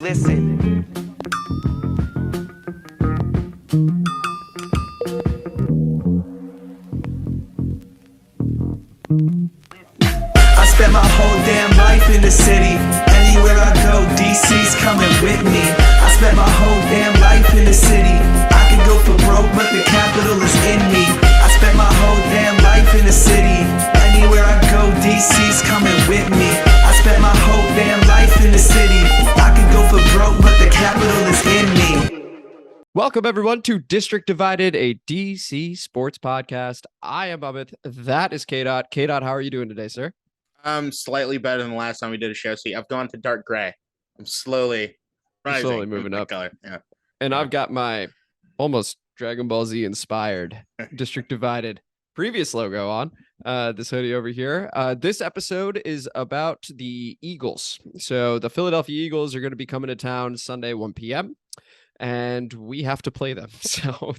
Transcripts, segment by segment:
Listen. I spent my whole damn life in the city. Anywhere I go, DC's coming with me. I spent my whole damn life in the city. I could go for broke, but the capital is in me. I spent my whole damn life in the city. Anywhere I go, DC's coming with me. I spent my whole damn life in the city. I could go for broke, but the capital is in me. Welcome, everyone, to District Divided, a DC sports podcast. I am Amit. That is K-Dot. K-Dot, how are you doing today, sir? I'm slightly better than the last time we did a show. See, I've gone to dark gray. I'm slowly moving up. Color. Yeah. And I've got my almost Dragon Ball Z inspired District Divided previous logo on. This hoodie over here. This episode is about the Eagles. So the Philadelphia Eagles are going to be coming to town Sunday, 1 p.m. and we have to play them. So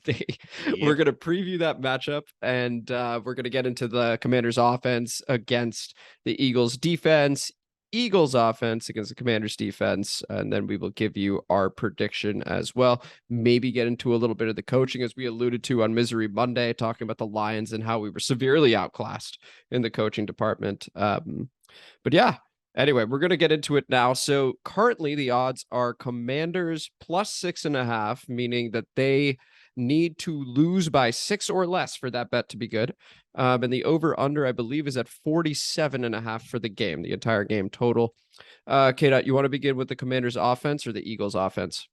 we're going to preview that matchup, and we're going to get into the Commanders offense against the Eagles defense, Eagles offense against the Commanders defense, and then we will give you our prediction as well. Maybe get into a little bit of the coaching, as we alluded to on Misery Monday, talking about the Lions and how we were severely outclassed in the coaching department. But yeah. Anyway, we're going to get into it now. So currently the odds are Commanders plus 6.5, meaning that they need to lose by 6 or less for that bet to be good. And the over-under, I believe, is at 47.5 for the game, the entire game total. K-Dot, you want to begin with the Commanders offense or the Eagles offense?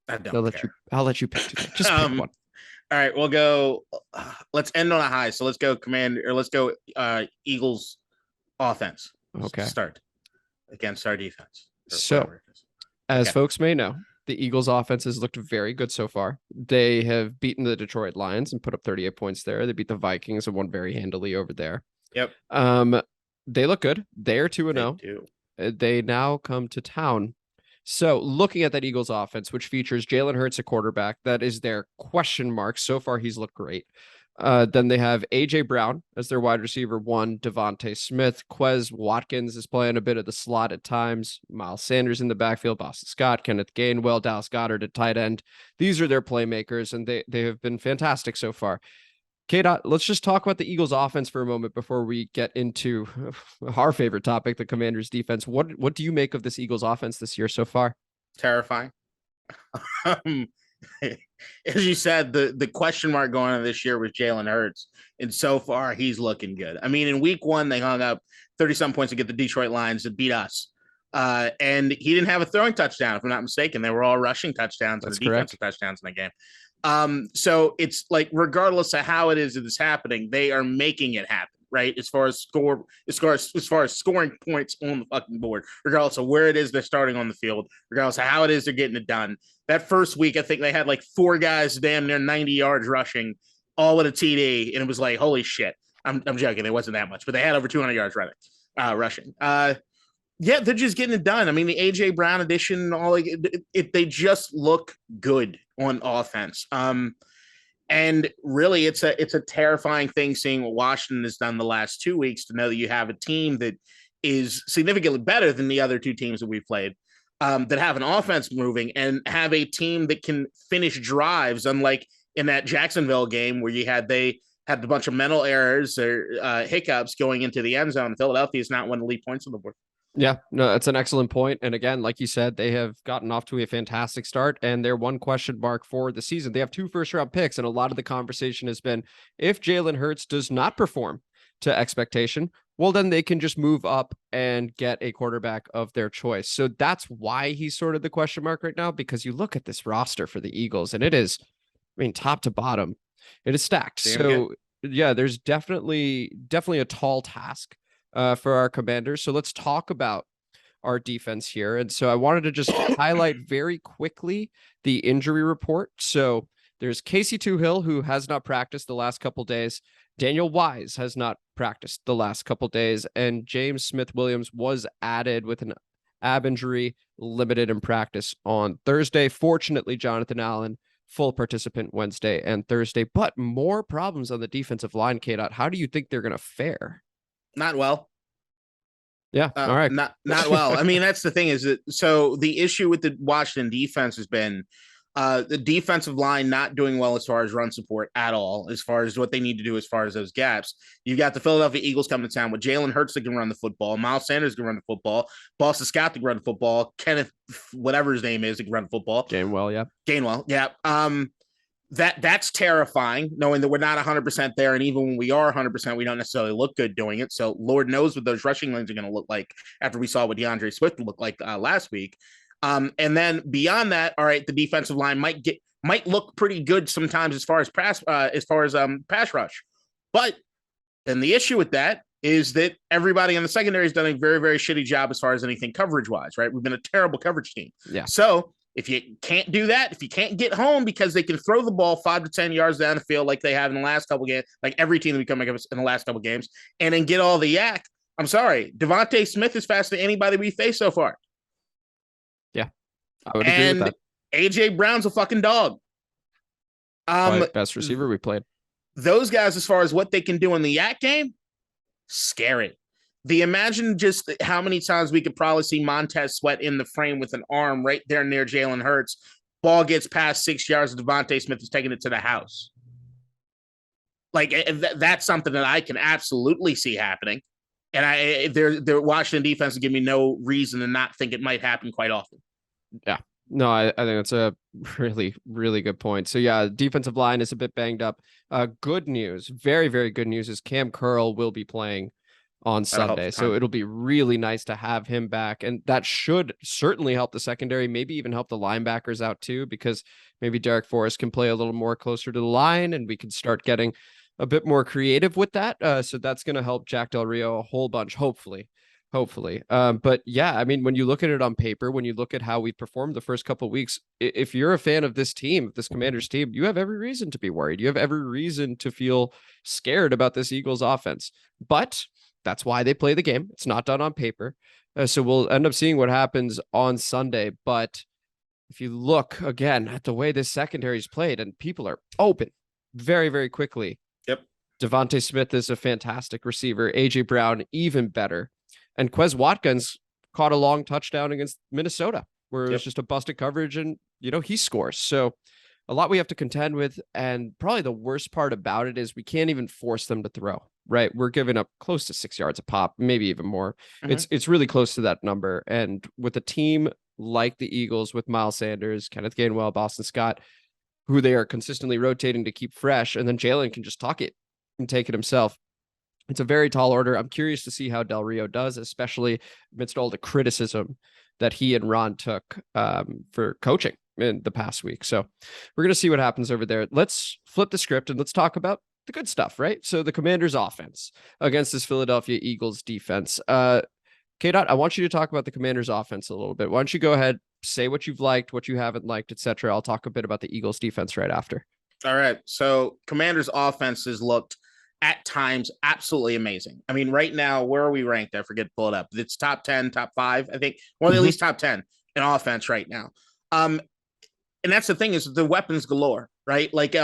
I don't care. I'll let you pick today. Just pick one. All right, we'll go. Let's end on a high. So let's go Eagles offense. Okay. Start against our defense. So, as folks may know, the Eagles offense has looked very good so far. They have beaten the Detroit Lions and put up 38 points there. They beat the Vikings and won very handily over there. Yep. They look good. They're 2-0. They now come to town. So looking at that Eagles offense, which features Jalen Hurts, a quarterback, that is their question mark. So far, he's looked great. Then they have A.J. Brown as their wide receiver 1, DeVonta Smith. Quez Watkins is playing a bit of the slot at times. Miles Sanders in the backfield, Boston Scott, Kenneth Gainwell, Dallas Goedert at tight end. These are their playmakers, and they have been fantastic so far. K-Dot, let's just talk about the Eagles offense for a moment before we get into our favorite topic, the Commanders defense. What do you make of this Eagles offense this year so far? Terrifying. As you said, the question mark going on this year was Jalen Hurts, and so far he's looking good. I mean, in week 1, they hung up 30-some points to get the Detroit Lions to beat us. And he didn't have a throwing touchdown, if I'm not mistaken. They were all rushing touchdowns and defensive touchdowns in the game. So it's like, regardless of how it is that it's happening, they are making it happen, right? As far as scoring points on the fucking board, regardless of where it is they're starting on the field, regardless of how it is they're getting it done. That first week, I think they had like 4 guys damn near 90 yards rushing, all with a TD, and it was like, holy shit. I'm joking. It wasn't that much, but they had over 200 yards rushing. Yeah, they're just getting it done. I mean, the A.J. Brown addition, they just look good on offense. And really, it's a terrifying thing seeing what Washington has done the last 2 weeks, to know that you have a team that is significantly better than the other 2 teams that we've played, that have an offense moving and have a team that can finish drives, unlike in that Jacksonville game where they had a bunch of mental errors or hiccups going into the end zone. Philadelphia is not one to lead points on the board. Yeah, no, that's an excellent point. And again, like you said, they have gotten off to a fantastic start, and they're one question mark for the season. They have 2 first-round picks, and a lot of the conversation has been, if Jalen Hurts does not perform to expectation, well, then they can just move up and get a quarterback of their choice. So that's why he's sort of the question mark right now, because you look at this roster for the Eagles, and it is, I mean, top to bottom, it is stacked. Yeah, there's definitely a tall task for our Commanders. So let's talk about our defense here. And so I wanted to just highlight very quickly the injury report. So there's Casey Toohill, who has not practiced the last couple days. Daniel Wise has not practiced the last couple days. And James Smith-Williams was added with an ab injury, limited in practice on Thursday. Fortunately, Jonathan Allen, full participant Wednesday and Thursday. But more problems on the defensive line, K-Dot. How do you think they're going to fare? Not well. Yeah. All right. Not well. I mean, that's the thing is that so the issue with the Washington defense has been the defensive line not doing well as far as run support at all, as far as what they need to do as far as those gaps. You've got the Philadelphia Eagles coming to town with Jalen Hurts that can run the football, Miles Sanders can run the football, Boston Scott that can run the football, Kenneth, whatever his name is, that can run the football. Gainwell, yeah. That's terrifying, knowing that we're not 100% there, and even when we are 100%, we don't necessarily look good doing it. So Lord knows what those rushing lanes are going to look like after we saw what DeAndre Swift looked like last week. And then beyond that, all right, the defensive line might look pretty good sometimes as far as pass rush, but then the issue with that is that everybody in the secondary has done a very, very shitty job as far as anything coverage wise, right? We've been a terrible coverage team. Yeah. So if you can't do that, if you can't get home because they can throw the ball 5 to 10 yards down the field like they have in the last couple games, like every team that we come against in the last couple games, and then get all the yak, I'm sorry, DeVonta Smith is faster than anybody we faced so far. Yeah, I would agree with that. AJ Brown's a fucking dog. Best receiver we played. Those guys, as far as what they can do in the yak game, scary. Imagine just how many times we could probably see Montez Sweat in the frame with an arm right there near Jalen Hurts. Ball gets past 6 yards, and DeVonta Smith is taking it to the house. Like that's something that I can absolutely see happening. And their Washington defense will give me no reason to not think it might happen quite often. Yeah. No, I think that's a really, really good point. So yeah, defensive line is a bit banged up. Good news, very, very good news is Kam Curl will be playing on Sunday. So it'll be really nice to have him back. And that should certainly help the secondary, maybe even help the linebackers out too, because maybe Derek Forrest can play a little more closer to the line and we can start getting a bit more creative with that. So that's going to help Jack Del Rio a whole bunch, hopefully. But yeah, I mean, when you look at it on paper, when you look at how we performed the first couple of weeks, if you're a fan of this team, this Commanders team, you have every reason to be worried. You have every reason to feel scared about this Eagles offense. But that's why they play the game. It's not done on paper. So we'll end up seeing what happens on Sunday. But if you look again at the way this secondary is played and people are open very, very quickly. Yep. DeVonta Smith is a fantastic receiver. AJ Brown, even better. And Quez Watkins caught a long touchdown against Minnesota where it was just a busted coverage and, he scores. So a lot we have to contend with. And probably the worst part about it is we can't even force them to throw. Right. We're giving up close to 6 yards a pop, maybe even more. Mm-hmm. It's really close to that number. And with a team like the Eagles with Miles Sanders, Kenneth Gainwell, Boston Scott, who they are consistently rotating to keep fresh, and then Jalen can just tuck it and take it himself. It's a very tall order. I'm curious to see how Del Rio does, especially amidst all the criticism that he and Ron took for coaching in the past week. So we're going to see what happens over there. Let's flip the script and let's talk about the good stuff, right? So the Commanders offense against this Philadelphia Eagles defense. K-Dot, I want you to talk about the Commanders offense a little bit. Why don't you go ahead, say what you've liked, what you haven't liked, etc. I'll talk a bit about the Eagles defense right after. All right. So Commanders offense has looked at times absolutely amazing. I mean, right now, where are we ranked? I forget to pull it up. It's top 10, top 5, I think. Well, at least top 10 in offense right now. And that's the thing is the weapons galore, right? Like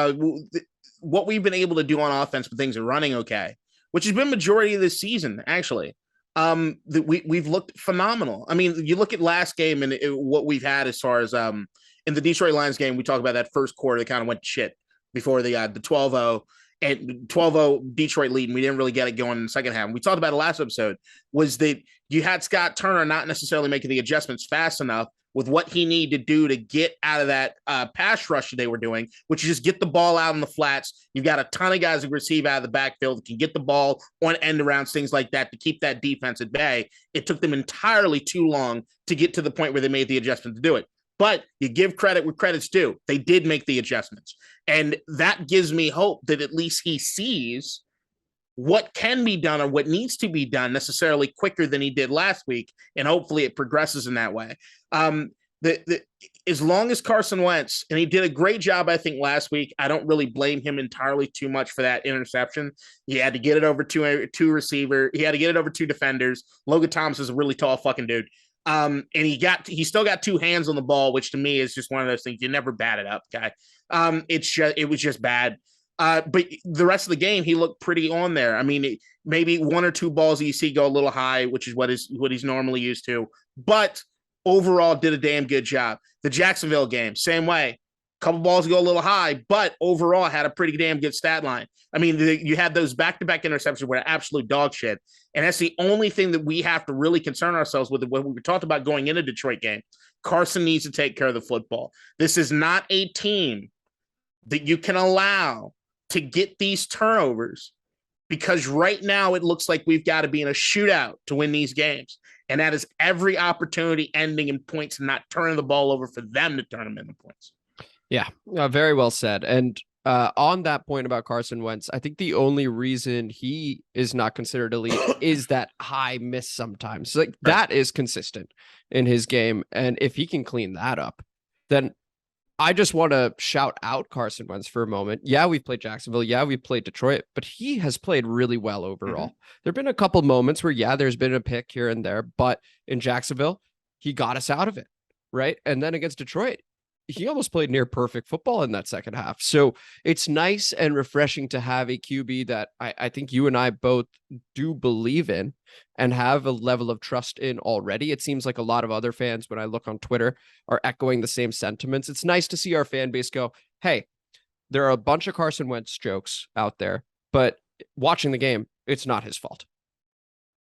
what we've been able to do on offense when things are running okay, which has been majority of this season, actually. We've looked phenomenal. I mean, you look at last game and what we've had as far as in the Detroit Lions game, we talk about that first quarter that kind of went shit before the 12-0 and 12-0 Detroit lead, and we didn't really get it going in the second half. We talked about it last episode, was that you had Scott Turner not necessarily making the adjustments fast enough with what he needed to do to get out of that pass rush that they were doing, which is just get the ball out in the flats. You've got a ton of guys who receive out of the backfield that can get the ball on end arounds, things like that, to keep that defense at bay. It took them entirely too long to get to the point where they made the adjustment to do it. But you give credit where credit's due. They did make the adjustments. And that gives me hope that at least he sees what can be done or what needs to be done necessarily quicker than he did last week. And hopefully it progresses in that way. As long as Carson Wentz, and he did a great job, I think, last week, I don't really blame him entirely too much for that interception. He had to get it over to two receiver. He had to get it over two defenders. Logan Thomas is a really tall fucking dude. And he still got two hands on the ball, which to me is just one of those things. You never bat it up, guy. It was just bad. But the rest of the game, he looked pretty on there. I mean, maybe one or two balls you see go a little high, which is what he's normally used to. But overall, did a damn good job. The Jacksonville game, same way. Couple balls go a little high, but overall had a pretty damn good stat line. I mean, you had those back-to-back interceptions were absolute dog shit. And that's the only thing that we have to really concern ourselves with when we talked about going into Detroit game. Carson needs to take care of the football. This is not a team that you can allow to get these turnovers, because right now it looks like we've got to be in a shootout to win these games. And that is every opportunity ending in points and not turning the ball over for them to turn them into points. Yeah, very well said. And on that point about Carson Wentz, I think the only reason he is not considered elite is that high miss sometimes. Like that is consistent in his game. And if he can clean that up, then I just want to shout out Carson Wentz for a moment. Yeah, we've played Jacksonville. Yeah, we've played Detroit, but he has played really well overall. There've been a couple moments where, yeah, there's been a pick here and there, but in Jacksonville, he got us out of it, right? And then against Detroit, he almost played near perfect football in that second half. So it's nice and refreshing to have a QB that I think you and I both do believe in and have a level of trust in already. It seems like a lot of other fans, when I look on Twitter, are echoing the same sentiments. It's nice to see our fan base go, hey, there are a bunch of Carson Wentz jokes out there, but watching the game, it's not his fault.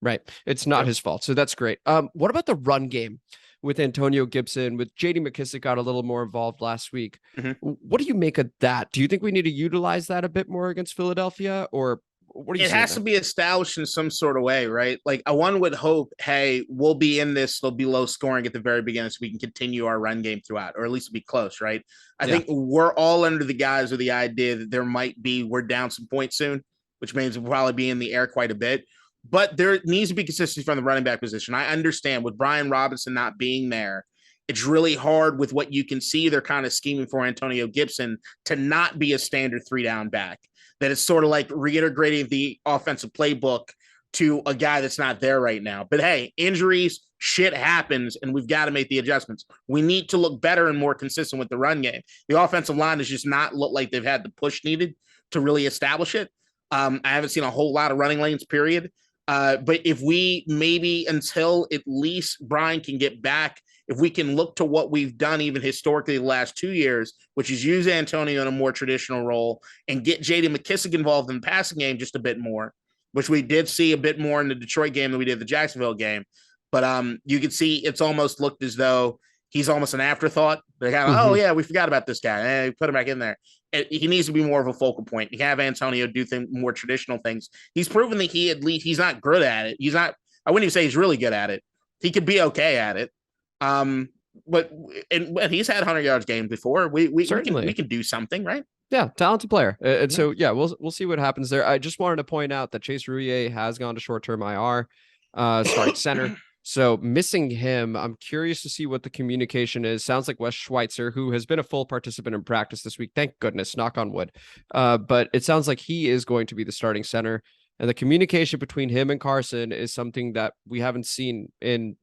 Right. It's not his fault. So that's great. What about the run game with Antonio Gibson, with JD McKissic got a little more involved last week? What do you make of that? Do you think we need to utilize that a bit more against Philadelphia, or what do you? It has to be established in some sort of way, right? Like one would hope, hey, we'll be in this, they'll be low scoring at the very beginning so we can continue our run game throughout, or at least be close, right? I think we're all under the guise of the idea that we're down some points soon, which means we'll probably be in the air quite a bit. But there needs to be consistency from the running back position. I understand with Brian Robinson not being there, it's really hard with what you can see. They're kind of scheming for Antonio Gibson to not be a standard 3-down back. That it's sort of like reintegrating the offensive playbook to a guy that's not there right now. But hey, injuries, shit happens, and we've got to make the adjustments. We need to look better and more consistent with the run game. The offensive line does just not look like they've had the push needed to really establish it. I haven't seen a whole lot of running lanes, period. But if we maybe until at least Brian can get back, if we can look to what we've done even historically the last 2 years, which is use Antonio in a more traditional role and get J.D. McKissic involved in the passing game just a bit more, which we did see a bit more in the Detroit game than we did the Jacksonville game. But you can see it's almost looked as though he's almost an afterthought. They're kind of, oh, yeah, we forgot about this guy. Put him back in there. He needs to be more of a focal point. You have Antonio do more traditional things. He's proven that he's not good at it. I wouldn't even say he's really good at it. He could be okay at it. But he's had 100 yards games before. We can do something, right? Yeah, talented player. And so, yeah, we'll see what happens there. I just wanted to point out that Chase Rouillet has gone to short-term IR, starting center. So missing him, I'm curious to see what the communication is. Sounds like Wes Schweitzer, who has been a full participant in practice this week. Thank goodness, knock on wood. But it sounds like he is going to be the starting center. And the communication between him and Carson is something that we haven't seen in,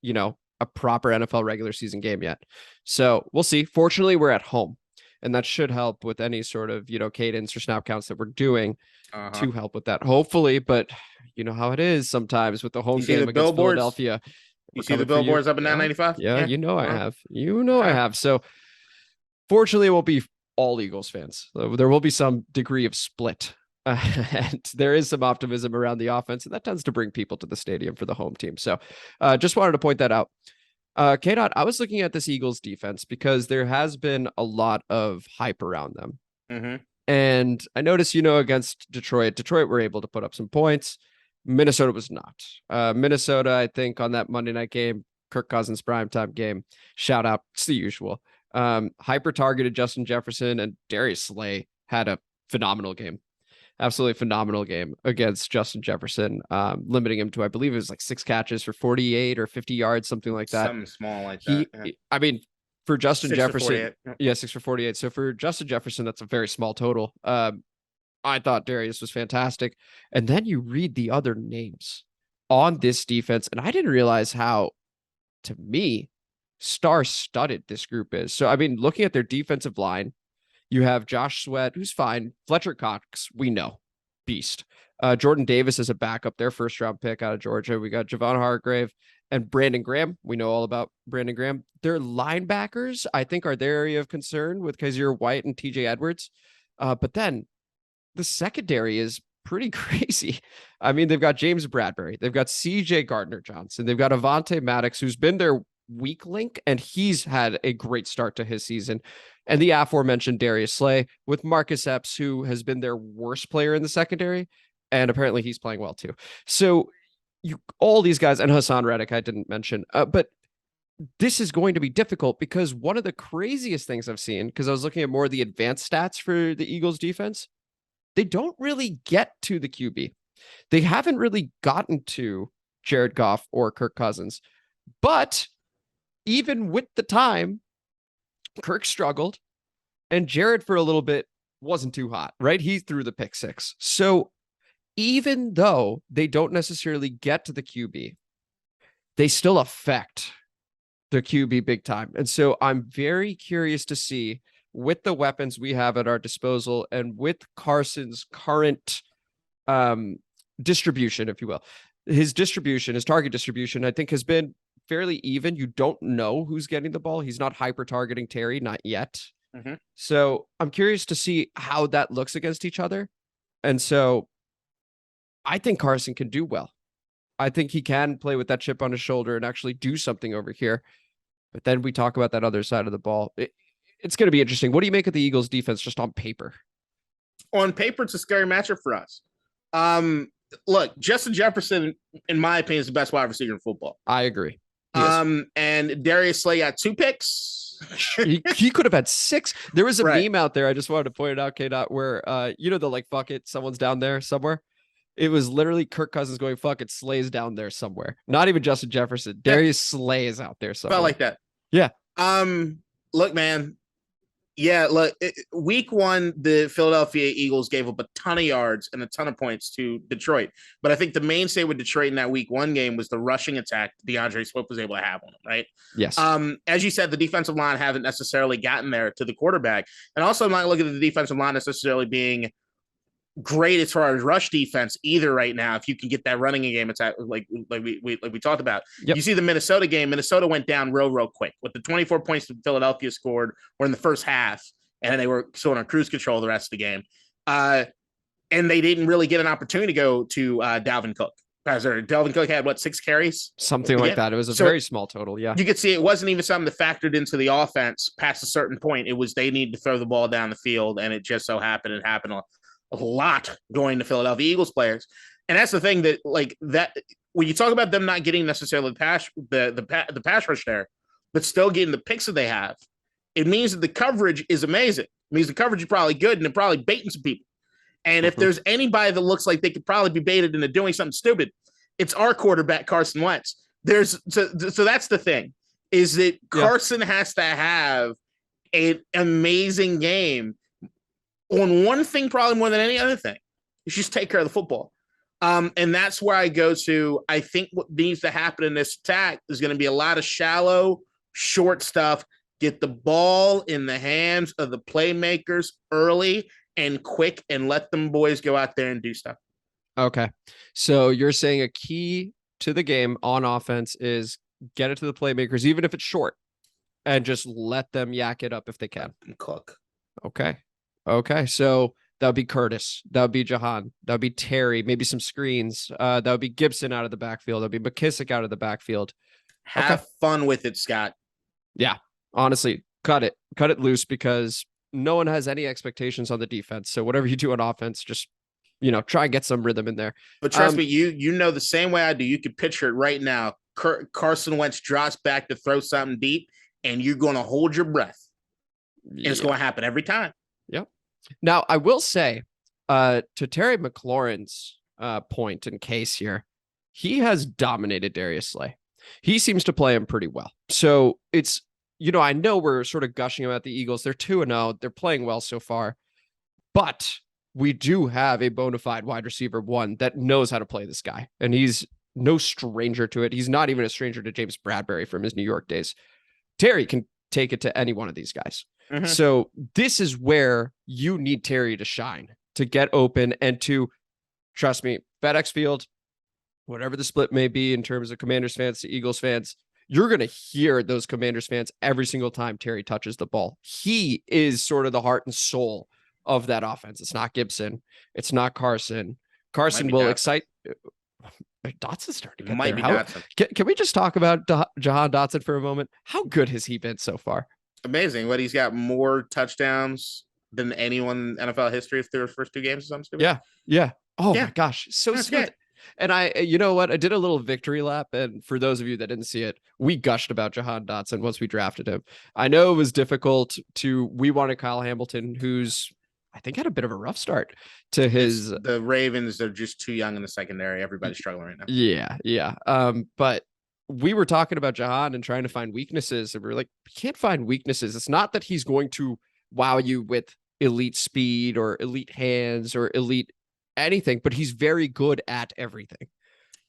a proper NFL regular season game yet. So we'll see. Fortunately, we're at home, and that should help with any sort of, cadence or snap counts that we're doing to help with that, hopefully. But you know how it is sometimes with the home game against Philadelphia. You see the billboards up and down 95? Yeah, I have. I have. So fortunately, it won't be all Eagles fans. There will be some degree of split. And there is some optimism around the offense, and that tends to bring people to the stadium for the home team. So just wanted to point that out. K-Dot, I was looking at this Eagles defense because there has been a lot of hype around them. And I noticed, against Detroit were able to put up some points. Minnesota was not. Minnesota, I think, on that Monday night game, Kirk Cousins primetime game, shout out, it's the usual. Hyper targeted Justin Jefferson, and Darius Slay had a phenomenal game. Absolutely phenomenal game against Justin Jefferson, limiting him to, I believe it was like 6 catches for 48 or 50 yards, something like that. Something small like that. I mean, for Justin Jefferson, 6 for 48. So for Justin Jefferson, that's a very small total. I thought Darius was fantastic. And then you read the other names on this defense, and I didn't realize how, to me, star-studded this group is. So, I mean, looking at their defensive line, You have Josh Sweat, who's fine. Fletcher Cox, we know, beast. Jordan Davis is a backup, their first round pick out of Georgia. We got Javon Hargrave and Brandon Graham. We know all about Brandon Graham. Their linebackers, I think, are their area of concern with Kaiser White and TJ Edwards. But then the secondary is pretty crazy. I mean, they've got James Bradbury. They've got CJ Gardner-Johnson. They've got Avonte Maddox, who's been their weak link, and he's had a great start to his season. And the aforementioned Darius Slay with Marcus Epps, who has been their worst player in the secondary. And apparently he's playing well too. So all these guys, and Hassan Reddick, I didn't mention, but this is going to be difficult because one of the craziest things I've seen, because I was looking at more of the advanced stats for the Eagles defense, they don't really get to the QB. They haven't really gotten to Jared Goff or Kirk Cousins. But even with the time, Kirk struggled, and Jared for a little bit wasn't too hot, right? He threw the pick six. So even though they don't necessarily get to the QB, they still affect the QB big time. And so I'm very curious to see, with the weapons we have at our disposal and with Carson's current distribution, if you will, his target distribution, I think has been fairly even. You don't know who's getting the ball. He's not hyper targeting Terry, not yet. Mm-hmm. So I'm curious to see how that looks against each other. And so I think Carson can do well. I think he can play with that chip on his shoulder and actually do something over here. But then we talk about that other side of the ball. It's going to be interesting. What do you make of the Eagles defense just on paper? On paper, it's a scary matchup for us. Look, Justin Jefferson, in my opinion, is the best wide receiver in football. I agree. And Darius Slay got 2 picks. he could have had 6. There was a meme out there. I just wanted to point it out, K-Dot, where the like, fuck it, someone's down there somewhere. It was literally Kirk Cousins going, fuck it, Slay's down there somewhere. Not even Justin Jefferson. Darius Slay is out there somewhere. Felt like that. Yeah. Look, man. Yeah, look, week 1, the Philadelphia Eagles gave up a ton of yards and a ton of points to Detroit. But I think the mainstay with Detroit in that week 1 game was the rushing attack DeAndre Swift was able to have on him, right? Yes. As you said, the defensive line haven't necessarily gotten there to the quarterback. And also, I'm not looking at the defensive line necessarily being great as far as rush defense either right now. If you can get that running game attack, like we talked about, You see the Minnesota game. Minnesota went down real quick with the 24 points that Philadelphia scored were in the first half, and they were still on cruise control the rest of the game. And they didn't really get an opportunity to go to Dalvin Cook. Dalvin Cook had 6 carries, something like that. It was a very small total. Yeah, you could see it wasn't even something that factored into the offense past a certain point. It was they needed to throw the ball down the field, and it just so happened it happened a lot going to Philadelphia Eagles players. And that's the thing that when you talk about them not getting necessarily the pass rush there, but still getting the picks that they have, it means that the coverage is amazing. It means the coverage is probably good and they're probably baiting some people. And if there's anybody that looks like they could probably be baited into doing something stupid, it's our quarterback, Carson Wentz. So that's the thing, is that Carson has to have an amazing game on one thing, probably more than any other thing. You just take care of the football. And that's where I go to. I think what needs to happen in this attack is going to be a lot of shallow, short stuff. Get the ball in the hands of the playmakers early and quick and let them boys go out there and do stuff. Okay. So you're saying a key to the game on offense is get it to the playmakers, even if it's short, and just let them yak it up if they can. Cook. Okay. So that would be Curtis. That would be Jahan. That would be Terry. Maybe some screens. That would be Gibson out of the backfield. That would be McKissick out of the backfield. Have fun with it, Scott. Yeah. Honestly, cut it loose, because no one has any expectations on the defense. So whatever you do on offense, just, try and get some rhythm in there. But trust me, you know the same way I do. You can picture it right now. Carson Wentz drops back to throw something deep, and you're going to hold your breath. And it's going to happen every time. Yep. Now, I will say, to Terry McLaurin's point and case here, he has dominated Darius Slay. He seems to play him pretty well. So it's, I know we're sort of gushing about the Eagles. They're 2-0. They're playing well so far. But we do have a bona fide wide receiver 1 that knows how to play this guy. And he's no stranger to it. He's not even a stranger to James Bradbury from his New York days. Terry can take it to any one of these guys. So this is where you need Terry to shine, to get open, and to, trust me, FedExField, whatever the split may be in terms of Commanders fans to Eagles fans, you're going to hear those Commanders fans every single time Terry touches the ball. He is sort of the heart and soul of that offense. It's not Gibson. It's not Carson. Carson will excite. Dotson's starting to get there. Can we just talk about Jahan Dotson for a moment? How good has he been so far? Amazing. What, he's got more touchdowns than anyone in NFL history through his first 2 games or something. Yeah. Oh my gosh. So smooth. And you know what? I did a little victory lap. And for those of you that didn't see it, we gushed about Jahan Dotson once we drafted him. I know it was difficult we wanted Kyle Hamilton, who's, I think, had a bit of a rough start to the Ravens. Are just too young in the secondary. Everybody's struggling right now. Yeah. But we were talking about Jahan and trying to find weaknesses. And we were like, we can't find weaknesses. It's not that he's going to wow you with elite speed or elite hands or elite anything, but he's very good at everything.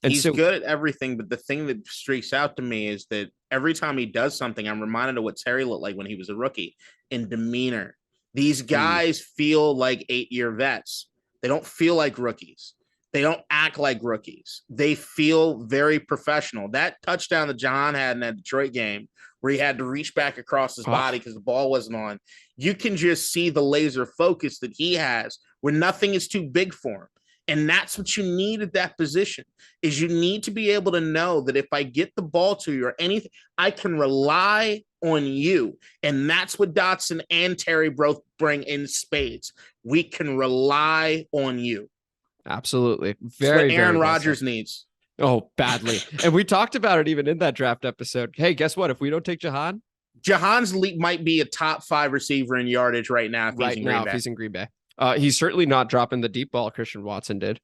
And he's good at everything, but the thing that streaks out to me is that every time he does something, I'm reminded of what Terry looked like when he was a rookie in demeanor. These guys feel like 8-year vets. They don't feel like rookies. They don't act like rookies. They feel very professional. That touchdown that John had in that Detroit game, where he had to reach back across his body because the ball wasn't on, you can just see the laser focus that he has where nothing is too big for him. And that's what you need at that position, is you need to be able to know that if I get the ball to you or anything, I can rely on you. And that's what Dotson and Terry both bring in spades. We can rely on you. Absolutely. Very, what Aaron Rodgers needs. Oh, badly. And we talked about it even in that draft episode. Hey, guess what? If we don't take Jahan's leap might be a top 5 receiver in yardage right now. If he's in Green Bay. He's certainly not dropping the deep ball Christian Watson did.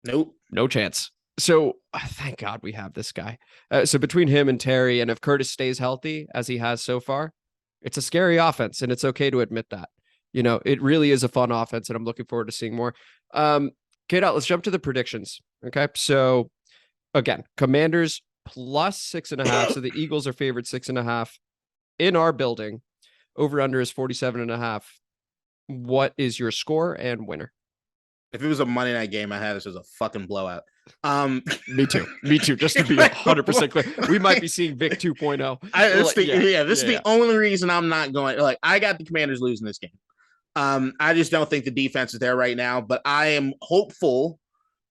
Nope. No chance. So thank God we have this guy. So between him and Terry, and if Curtis stays healthy as he has so far, it's a scary offense, and it's okay to admit that. You know, it really is a fun offense, and I'm looking forward to seeing more. K-Dot, let's jump to the predictions. Okay. So again, Commanders plus 6.5. So the Eagles are favored 6.5 in our building. Over under is 47.5. What is your score and winner? If it was a Monday night game, I had this as a fucking blowout. Me too. Just to be 100% clear, we might be seeing Vic 2.0. This is the only reason I'm not going. Like, I got the Commanders losing this game. I just don't think the defense is there right now, but I am hopeful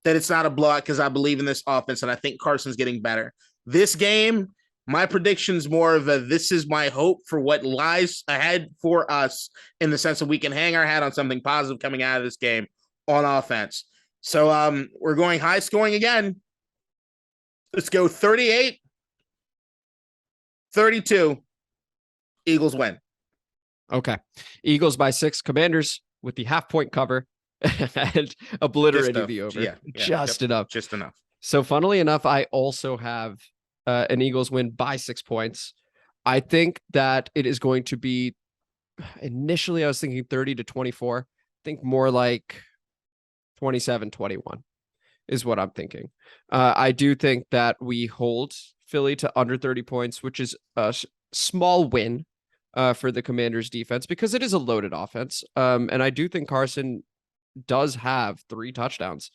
that it's not a blowout because I believe in this offense and I think Carson's getting better. This game, my prediction's more of this is my hope for what lies ahead for us, in the sense that we can hang our hat on something positive coming out of this game on offense. So we're going high scoring again. Let's go 38-32. Eagles win. Okay. Eagles by 6. Commanders with the half-point cover and obliterating the over. Just enough. Just enough. So funnily enough, I also have an Eagles win by 6 points. I think that it is going to be, initially I was thinking 30-24. I think more like 27-21 is what I'm thinking. I do think that we hold Philly to under 30 points, which is a small win for the Commanders defense because it is a loaded offense. And I do think Carson does have 3 touchdowns.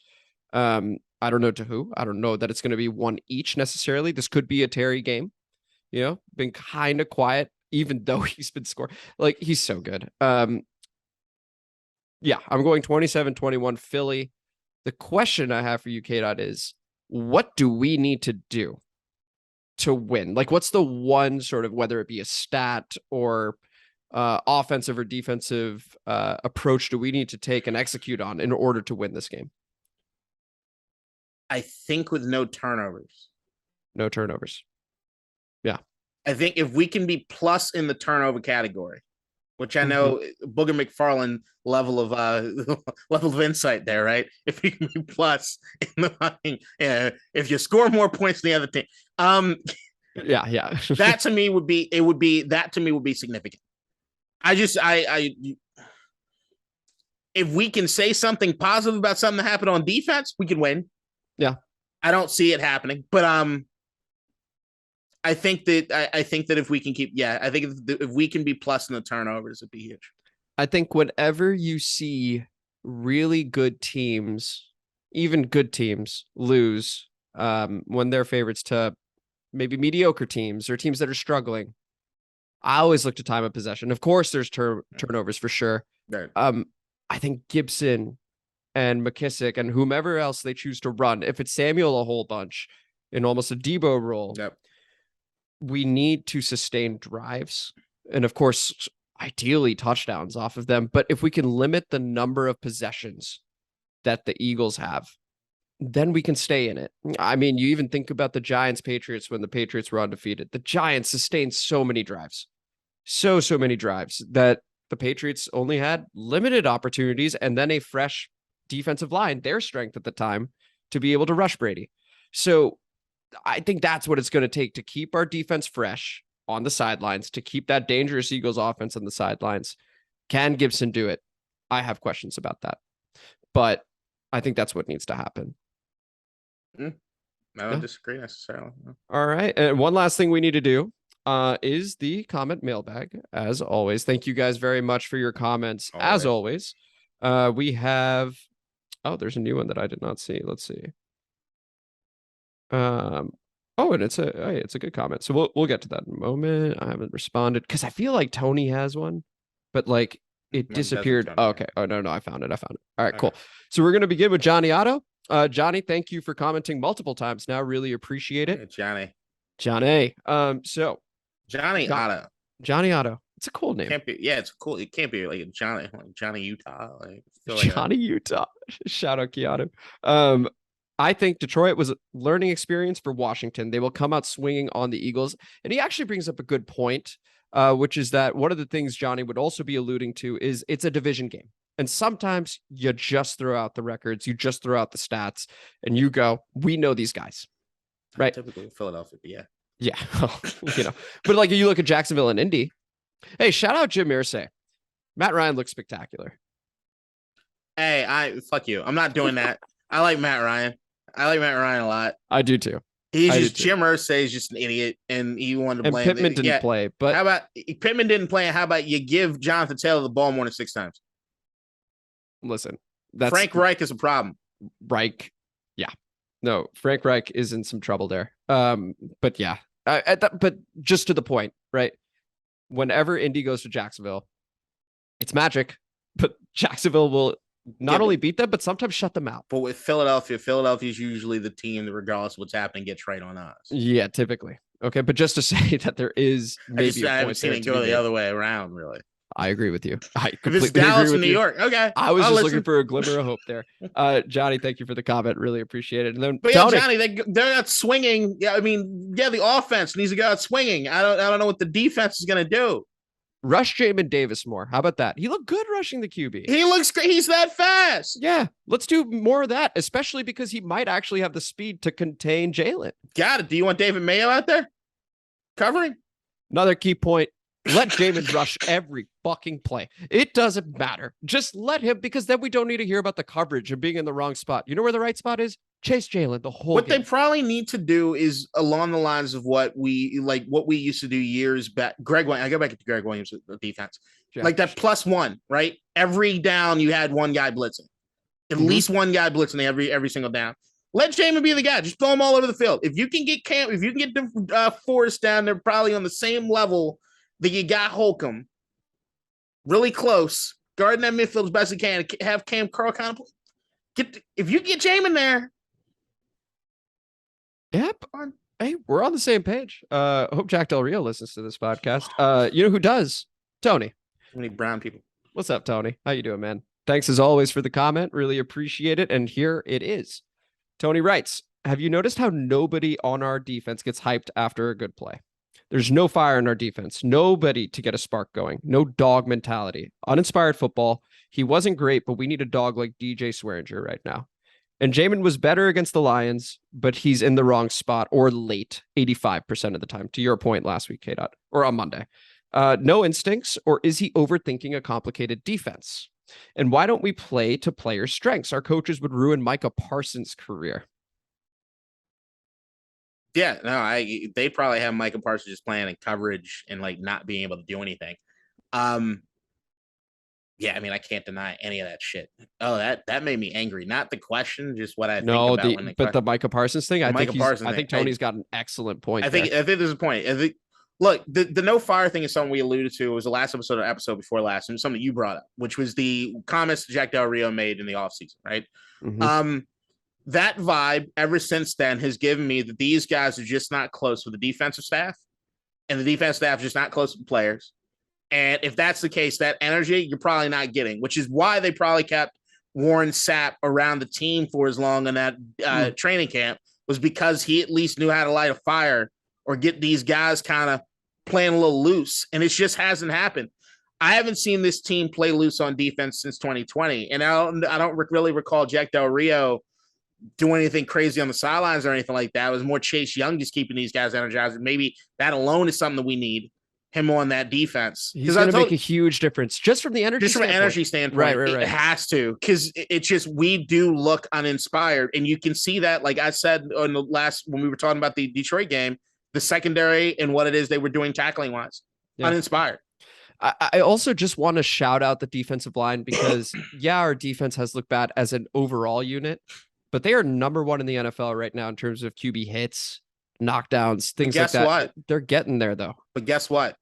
I don't know to who. I don't know that it's going to be one each necessarily. This could be a Terry game, you know, been kind of quiet, even though he's been scoring. Like, he's so good. Yeah, I'm going 27-21 Philly. The question I have for you, K-Dot, is what do we need to do to win? Like, what's the one sort of, whether it be a stat or offensive or defensive approach do we need to take and execute on in order to win this game? I think with no turnovers. No turnovers. Yeah. I think if we can be plus in the turnover category, which I know Booger McFarland level of insight there, right? If you can be plus in the if you score more points than the other team. Yeah. That to me would be significant. If we can say something positive about something that happened on defense, we can win. Yeah. I don't see it happening, but I think that if we can if we can be plus in the turnovers, it'd be huge. I think whenever you see really good teams, even good teams, lose when they're favorites to maybe mediocre teams or teams that are struggling, I always look to time of possession. Of course, there's turnovers for sure. Right. I think Gibson and McKissick and whomever else they choose to run, if it's Samuel a whole bunch in almost a Debo role, we need to sustain drives. And of course, ideally touchdowns off of them. But if we can limit the number of possessions that the Eagles have, then we can stay in it. I mean, you even think about the Giants Patriots when the Patriots were undefeated. The Giants sustained so many drives, so many drives that the Patriots only had limited opportunities and then a fresh defensive line, their strength at the time, to be able to rush Brady. So I think that's what it's going to take to keep our defense fresh on the sidelines, to keep that dangerous Eagles offense on the sidelines. Can Gibson do it? I have questions about that, but I think that's what needs to happen. I don't disagree necessarily. No. All right. And one last thing we need to do is the comment mailbag. As always, thank you guys very much for your comments. As always, we have, there's a new one that I did not see. Let's see. And it's a good comment. So we'll get to that in a moment. I haven't responded because I feel like Tony has one, but like it disappeared. Oh, okay. Oh no, I found it. All right, cool. So we're gonna begin with Johnny Otto. Johnny, thank you for commenting multiple times now. Really appreciate it. Johnny. So Johnny Otto. Johnny Otto. It's a cool name. It's cool. It can't be like Johnny Utah. Johnny Utah. Shout out Keanu. I think Detroit was a learning experience for Washington. They will come out swinging on the Eagles. And he actually brings up a good point, which is that one of the things Johnny would also be alluding to is it's a division game. And sometimes you just throw out the records, you just throw out the stats, and you go, we know these guys. Right? Typically Philadelphia, yeah. Yeah. But like you look at Jacksonville and Indy. Hey, shout out Jim Irsay. Matt Ryan looks spectacular. Hey, fuck you. I'm not doing that. I like Matt Ryan. A lot. I do too. Jim Irsay is just an idiot, and he wanted to blame. And Pittman didn't play, but how about Pittman didn't play? And how about you give Jonathan Taylor the ball more than 6 times? Listen, Frank Reich is a problem. Reich, yeah, no, Frank Reich is in some trouble there. But yeah, but just to the point, right? Whenever Indy goes to Jacksonville, it's magic, but Jacksonville will not only beat them, but sometimes shut them out. But with Philadelphia is usually the team that, regardless of what's happening, gets right on us. Yeah, typically. Okay, but just to say that there is maybe I haven't seen it go the other way around, really. I agree with you. I completely agree with New York. Okay, I was just looking for a glimmer of hope there. Johnny, thank you for the comment. Really appreciate it. And then, but Tony, Johnny, they're not swinging. Yeah, I mean, the offense needs to go out swinging. I don't know what the defense is going to do. Rush Jamin Davis more. How about that? He looked good rushing the QB. He looks great. He's that fast. Yeah, let's do more of that, especially because he might actually have the speed to contain Jalen. Got it. Do you want David Mayo out there covering? Another key point. Let Jamin rush every fucking play. It doesn't matter. Just let him, because then we don't need to hear about the coverage and being in the wrong spot. You know where the right spot is? Chase Jalen the whole game. They probably need to do is along the lines of what we used to do years back. I go back to Greg Williams with the defense. Yeah. Like that +1, right? Every down you had one guy blitzing. At least one guy blitzing every single down. Let Jamin be the guy. Just throw him all over the field. If you can get Forrest down there probably on the same level that you got Holcomb, really close, guarding that midfield as best you can, have Kam Curl kind of if you get Jamin there. Yep. Hey, we're on the same page. Hope Jack Del Rio listens to this podcast. You know who does? Tony. We need brown people. What's up, Tony? How you doing, man? Thanks as always for the comment. Really appreciate it. And here it is. Tony writes, have you noticed how nobody on our defense gets hyped after a good play? There's no fire in our defense. Nobody to get a spark going. No dog mentality. Uninspired football. He wasn't great, but we need a dog like DJ Swearinger right now. And Jamin was better against the Lions, but he's in the wrong spot or late 85% of the time, to your point last week, K-Dot, or on Monday. No instincts, or is he overthinking a complicated defense? And why don't we play to players' strengths? Our coaches would ruin Micah Parsons' career. Yeah, no, they probably have Micah Parsons just playing in coverage and like not being able to do anything. Yeah, I mean, I can't deny any of that shit. Oh, that made me angry. Not the question, just what I think No, about when the Micah Parsons thing. I think I think Tony's got an excellent point. I think there's a point. I think look, the no fire thing is something we alluded to. It was the last episode before last, and something you brought up, which was the comments Jack Del Rio made in the offseason, right? Mm-hmm. That vibe ever since then has given me that these guys are just not close with the defensive staff, and the defense staff is just not close with players. And if that's the case, that energy you're probably not getting, which is why they probably kept Warren Sapp around the team for as long in that training camp, was because he at least knew how to light a fire or get these guys kind of playing a little loose. And it just hasn't happened. I haven't seen this team play loose on defense since 2020. And I don't really recall Jack Del Rio doing anything crazy on the sidelines or anything like that. It was more Chase Young just keeping these guys energized. And maybe that alone is something that we need. Him on that defense. He's going to make a huge difference just from the energy standpoint. An energy standpoint. Right. It has to, because it's just, we do look uninspired. And you can see that, like I said on the last, when we were talking about the Detroit game, the secondary and what it is they were doing tackling wise, uninspired. I also just want to shout out the defensive line because our defense has looked bad as an overall unit, but they are number one in the NFL right now in terms of QB hits, knockdowns, things like that. Guess what? They're getting there though. But guess what?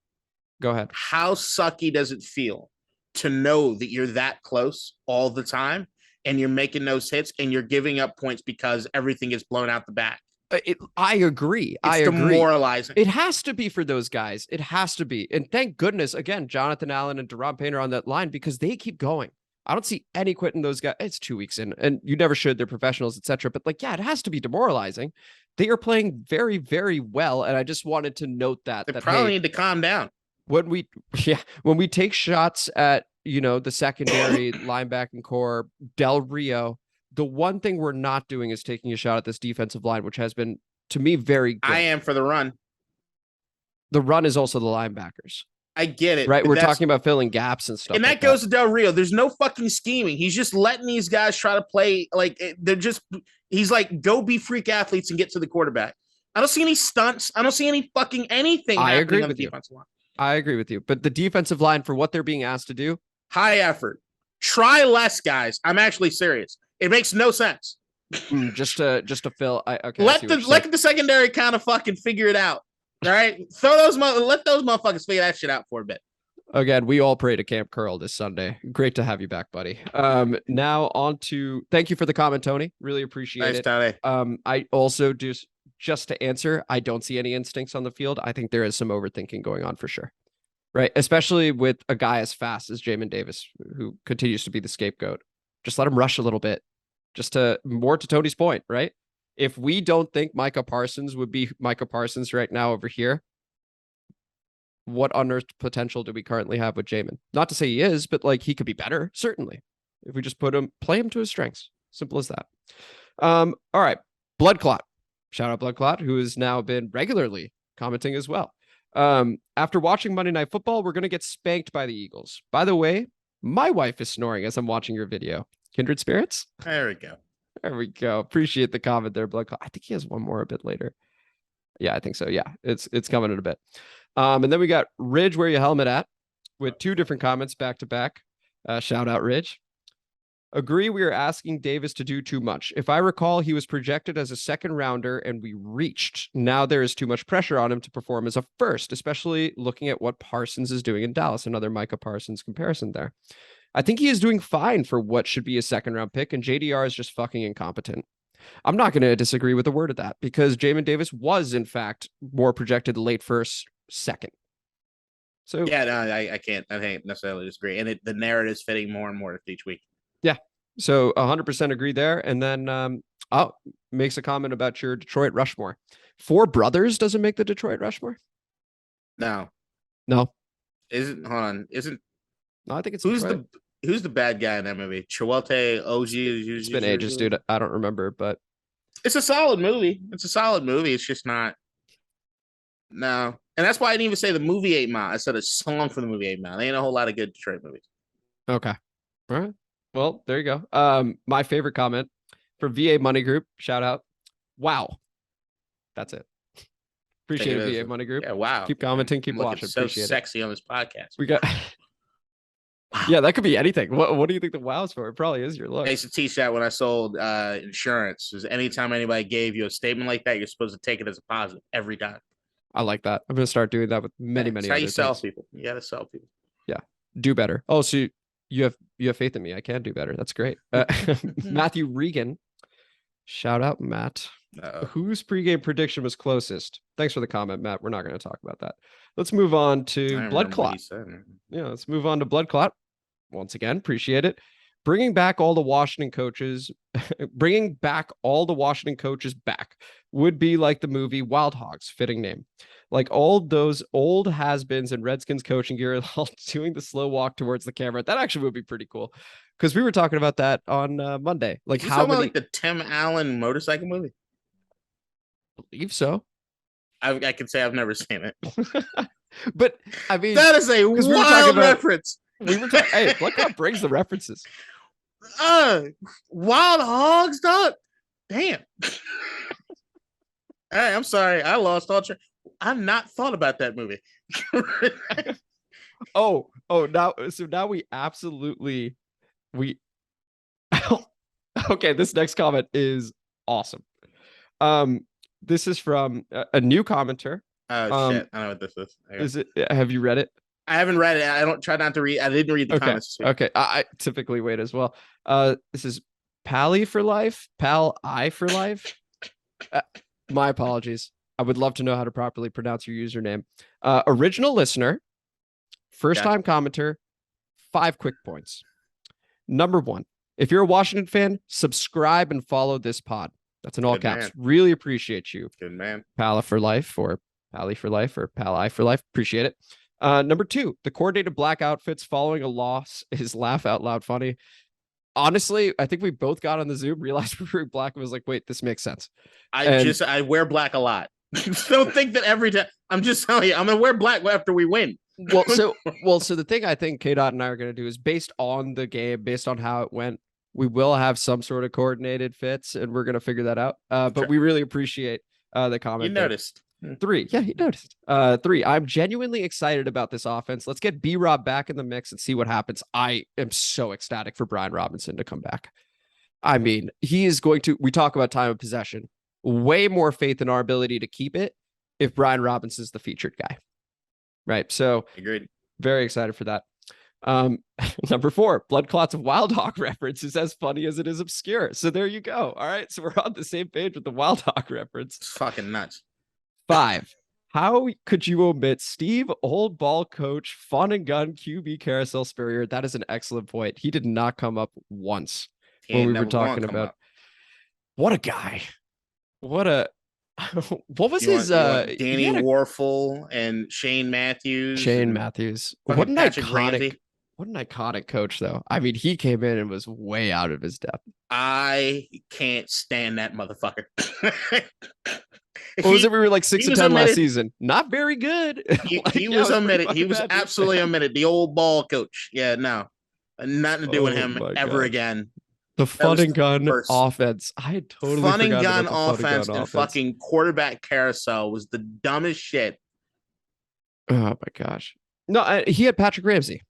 Go ahead. How sucky does it feel to know that you're that close all the time and you're making those hits and you're giving up points because everything is blown out the back? I agree. It's demoralizing. It has to be for those guys. It has to be. And thank goodness, again, Jonathan Allen and Deron Payne are on that line because they keep going. I don't see any quitting those guys. It's 2 weeks in and you never should. They're professionals, etc. But like, it has to be demoralizing. They are playing very, very well. And I just wanted to note that. They probably need to calm down. When we take shots at, the secondary linebacking core, Del Rio, the one thing we're not doing is taking a shot at this defensive line, which has been, to me, very good. I am for the run. The run is also the linebackers. I get it. Right. We're talking about filling gaps and stuff. And that goes to Del Rio. There's no fucking scheming. He's just letting these guys try to play like he's like, go be freak athletes and get to the quarterback. I don't see any stunts. I don't see any fucking anything. I agree with you. I agree with you. But the defensive line, for what they're being asked to do, high effort. Try less, guys. I'm actually serious. It makes no sense. Just to fill. Okay. Let the secondary kind of fucking figure it out. All right. Let those motherfuckers figure that shit out for a bit. Again, we all pray to Kam Curl this Sunday. Great to have you back, buddy. Now on to, thank you for the comment, Tony. Really appreciate it. Tony. I also just to answer, I don't see any instincts on the field. I think there is some overthinking going on for sure. Right. Especially with a guy as fast as Jamin Davis, who continues to be the scapegoat. Just let him rush a little bit. Just to Tony's point, right? If we don't think Micah Parsons would be Micah Parsons right now over here, what unearthed potential do we currently have with Jamin? Not to say he is, but like he could be better, certainly. If we just play him to his strengths. Simple as that. All right. Blood Clot. Shout out Blood Clot, who has now been regularly commenting as well. After watching Monday Night Football, we're going to get spanked by the Eagles. By the way, my wife is snoring as I'm watching your video. Kindred spirits? There we go. There we go. Appreciate the comment there, Blood Clot. I think he has one more a bit later. Yeah, I think so. Yeah, it's coming in a bit. And then we got Ridge, where your helmet at, with 2 different comments back to back. Shout out Ridge. Agree, we are asking Davis to do too much. If I recall, he was projected as a second rounder and we reached. Now there is too much pressure on him to perform as a first, especially looking at what Parsons is doing in Dallas. Another Micah Parsons comparison there. I think he is doing fine for what should be a second round pick, and JDR is just fucking incompetent. I'm not going to disagree with a word of that because Jamin Davis was, in fact, more projected late first, second. So yeah, no, I can't necessarily disagree. And the narrative's fitting more and more each week. Yeah. So 100% agree there. And then makes a comment about your Detroit Rushmore. 4 brothers doesn't make the Detroit Rushmore? No. No. Hold on. No, I think it's who's the bad guy in that movie? Chiwetel Ejiofor. It's been ages, dude. I don't remember, but it's a solid movie. It's just not. No. And that's why I didn't even say the movie 8 Mile. I said a song for the movie 8 Mile. There ain't a whole lot of good Detroit movies. Okay. All right. Well, there you go. My favorite comment from VA Money Group. Shout out. Wow. That's it. Appreciate it, VA Money Group. Yeah, wow. Keep commenting, keep I'm looking watching. so Appreciate it. sexy on this podcast. We got. Yeah, that could be anything. What do you think the wow's for? It probably is your look. I used to teach that when I sold insurance. Is anytime anybody gave you a statement like that, you're supposed to take it as a positive every time. I like that. I'm gonna start doing that with many That's other how you sell things. people. You gotta sell people. Yeah, do better. Oh, so you have faith in me. I can do better. That's great. Matthew Regan, shout out Matt. Whose pregame prediction was closest? Thanks for the comment, Matt. We're not going to talk about that. Let's move on to blood clot. Yeah, let's move on to blood clot. Once again, appreciate it. Bringing back all the Washington coaches back would be like the movie Wild Hogs, fitting name. Like all those old has-beens in Redskins coaching gear all doing the slow walk towards the camera. That actually would be pretty cool. Because we were talking about that on Monday. Like how many... like the Tim Allen motorcycle movie? I believe so. I can say I've never seen it. But I mean, that is a wild reference. We were talking. Hey, Blood Clot brings the references. Wild Hogs, dog. Damn. Hey, I'm sorry. I lost all track. I've not thought about that movie. Now we absolutely okay, this next comment is awesome. This is from a new commenter. Oh shit, I know what this is. Is it? Have you read it? I haven't read it. I don't try not to read. I didn't read the comments. Okay. I typically wait as well. This is Pally for life. Pal I for life. My apologies. I would love to know how to properly pronounce your username. Original listener, first time commenter, 5 quick points. Number 1, if you're a Washington fan, subscribe and follow this pod. That's in all caps. Man. Really appreciate you. Good man. Pally for life or Pally for life or Pally for life. Appreciate it. Number 2, the coordinated black outfits following a loss is laugh out loud funny. Honestly, I think we both got on the Zoom, realized we were black, and was like, wait, this makes sense. I wear black a lot. Don't think that every time. I'm just telling you, I'm gonna wear black after we win. So the thing I think K-Dot and I are gonna do is based on the game, based on how it went, we will have some sort of coordinated fits, and we're gonna figure that out. But we really appreciate the comment. You noticed. 3. Yeah, he noticed. 3. I'm genuinely excited about this offense. Let's get B-Rob back in the mix and see what happens. I am so ecstatic for Brian Robinson to come back. I mean, he is going to, we talk about time of possession, way more faith in our ability to keep it if Brian Robinson is the featured guy. Right. So agreed. Very excited for that. Number 4, blood clots of Wild Hog reference is as funny as it is obscure. So there you go. All right. So we're on the same page with the Wild Hog reference. It's fucking nuts. 5, how could you omit Steve, old ball coach, fun and gun, QB carousel Spurrier? That is an excellent point. He did not come up once when we were talking about. What a guy. What was his Danny Warfel and Shane Matthews. What an iconic coach, though. I mean, he came in and was way out of his depth. I can't stand that motherfucker. What was it? We were like 6-10 last season. Not very good. He was omitted. He was absolutely omitted. The old ball coach. Yeah, no. Nothing to do with him ever again. The fun and gun offense. I had totally fun and gun offense and fucking quarterback carousel was the dumbest shit. Oh my gosh. No, he had Patrick Ramsey.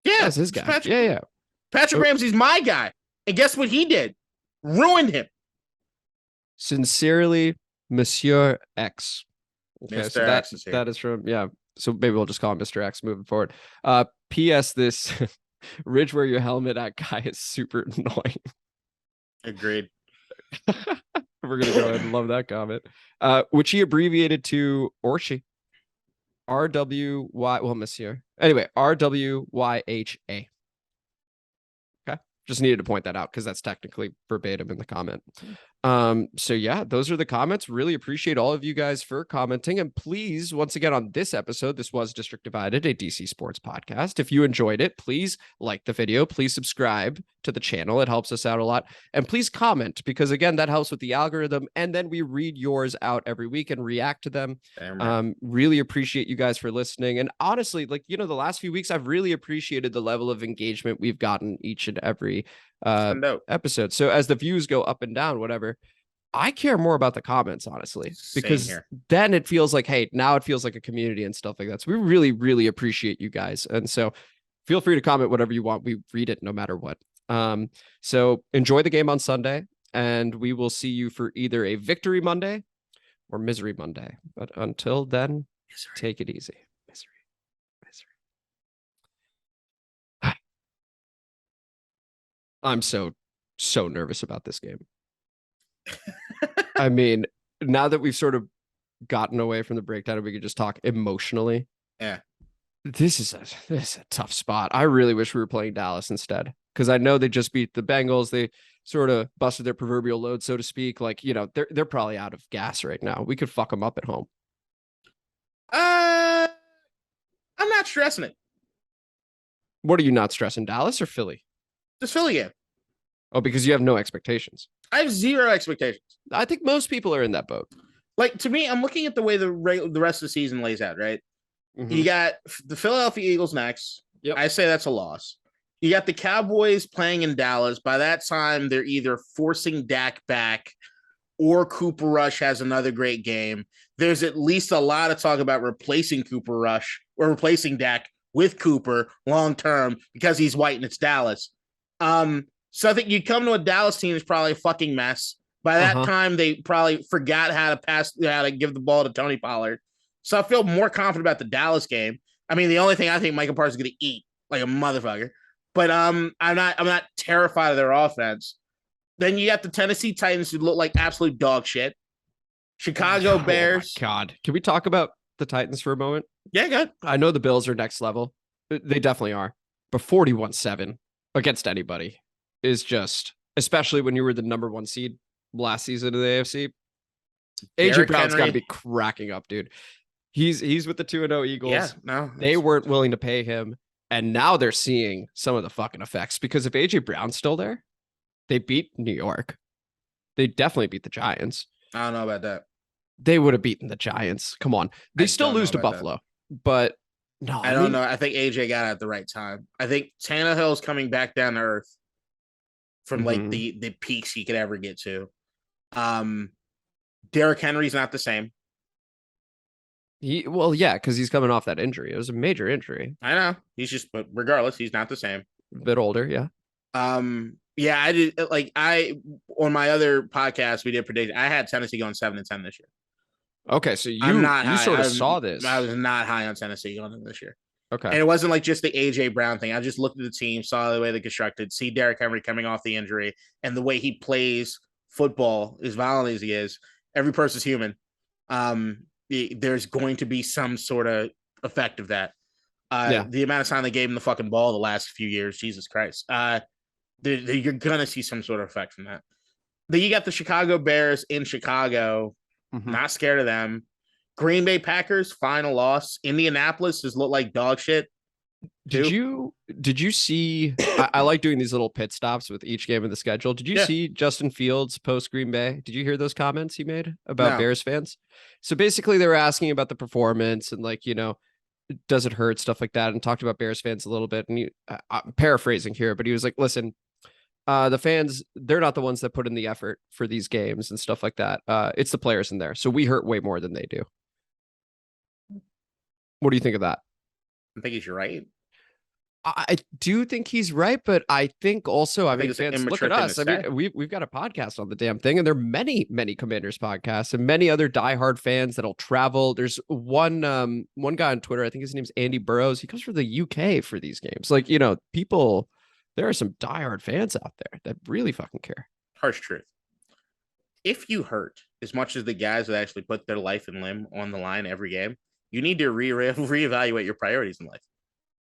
Yeah, that's his guy. Yeah. Patrick Ramsey's my guy. And guess what he did? Ruined him. Sincerely, Monsieur X. Okay, Mr. so X is here. That is from, yeah. So maybe we'll just call him Mr. X moving forward. P.S. This Ridge wear your helmet at guy is super annoying. Agreed. We're gonna go ahead and love that comment. Which he abbreviated to Orshi. RWY. Well, Monsieur. Anyway, RWYHA. Okay. Just needed to point that out because that's technically verbatim in the comment. So yeah, those are the comments. Really appreciate all of you guys for commenting. And please, once again, on this episode, this was District Divided, a DC sports podcast. If you enjoyed it, please like the video, please subscribe to the channel. It helps us out a lot. And please comment, because again, that helps with the algorithm. And then we read yours out every week and react to them. Really appreciate you guys for listening. And honestly, like, the last few weeks, I've really appreciated the level of engagement we've gotten each and every episode. So as the views go up and down, whatever, I care more about the comments, honestly, Same because here. then it feels like, hey, now it feels like a community and stuff like that. So we really, really appreciate you guys. And so feel free to comment whatever you want. We read it no matter what. So enjoy the game on Sunday, and we will see you for either a victory Monday or misery Monday. But until then, take it easy. Misery. I'm so nervous about this game. I mean, now that we've sort of gotten away from the breakdown and we could just talk emotionally. Yeah. This is a tough spot. I really wish we were playing Dallas instead, because I know they just beat the Bengals. They sort of busted their proverbial load, so to speak. Like, you know, they're probably out of gas right now. We could fuck them up at home. I'm not stressing it. What are you not stressing, Dallas or Philly? Just Philly game. Oh, because you have no expectations. I have zero expectations. I think most people are in that boat. Like, to me, I'm looking at the way the rest of the season lays out, right? Mhm. You got the Philadelphia Eagles next. Yep. I say that's a loss. You got the Cowboys playing in Dallas. By that time, they're either forcing Dak back or Cooper Rush has another great game. There's at least a lot of talk about replacing Cooper Rush or replacing Dak with Cooper long term because he's white and it's Dallas. So I think you come to a Dallas team that's probably a fucking mess. By that time, they probably forgot how to give the ball to Tony Pollard. So I feel more confident about the Dallas game. I mean, the only thing I think Micah Parsons is going to eat like a motherfucker. But I'm not terrified of their offense. Then you got the Tennessee Titans who look like absolute dog shit. Chicago Bears. Oh my God. Can we talk about the Titans for a moment? Yeah, good. I know the Bills are next level. They definitely are. But 41-7 against anybody is just, especially when you were the number one seed last season of the AFC. AJ Brown's got to be cracking up, dude. He's with the 2-0 Eagles. Yeah, no. They weren't willing to pay him. And now they're seeing some of the fucking effects, because if AJ Brown's still there, they beat New York. They definitely beat the Giants. I don't know about that. They would have beaten the Giants. Come on. They still lose to Buffalo. But no, I don't know. I think AJ got it at the right time. I think Tannehill's coming back down to earth from like the peaks he could ever get to. Derrick Henry's not the same. Because he's coming off that injury. It was a major injury. I know. But regardless, he's not the same. A bit older, yeah. Yeah, I did on my other podcast we did predict. I had Tennessee going 7-10 this year. Okay, so you sort of saw this. I was not high on Tennessee going this year. Okay. And it wasn't like just the AJ Brown thing. I just looked at the team, saw the way they constructed, see Derrick Henry coming off the injury, and the way he plays football, as violent as he is. Every person's human. There's going to be some sort of effect of that. The amount of time they gave him the fucking ball the last few years, Jesus Christ. You're going to see some sort of effect from that. Then you got the Chicago Bears in Chicago. Not scared of them. Green Bay Packers, final loss. Indianapolis has looked like dog shit. Did you see? I like doing these little pit stops with each game of the schedule. Did you see Justin Fields post Green Bay? Did you hear those comments he made about Bears fans? So basically, they were asking about the performance and, like, you know, does it hurt, stuff like that, and talked about Bears fans a little bit. And I'm paraphrasing here, but he was like, "Listen, the fans, they're not the ones that put in the effort for these games and stuff like that. It's the players in there, so we hurt way more than they do." What do you think of that? I think he's right. I do think he's right, but I think also, I mean, fans, look at us. I mean, we've got a podcast on the damn thing, and there are many Commanders podcasts and many other diehard fans that'll travel. There's one guy on Twitter, I think his name's Andy Burrows. He comes from the UK for these games. Like, you know, people, there are some diehard fans out there that really fucking care. Harsh truth. If you hurt as much as the guys that actually put their life and limb on the line every game, you need to reevaluate your priorities in life.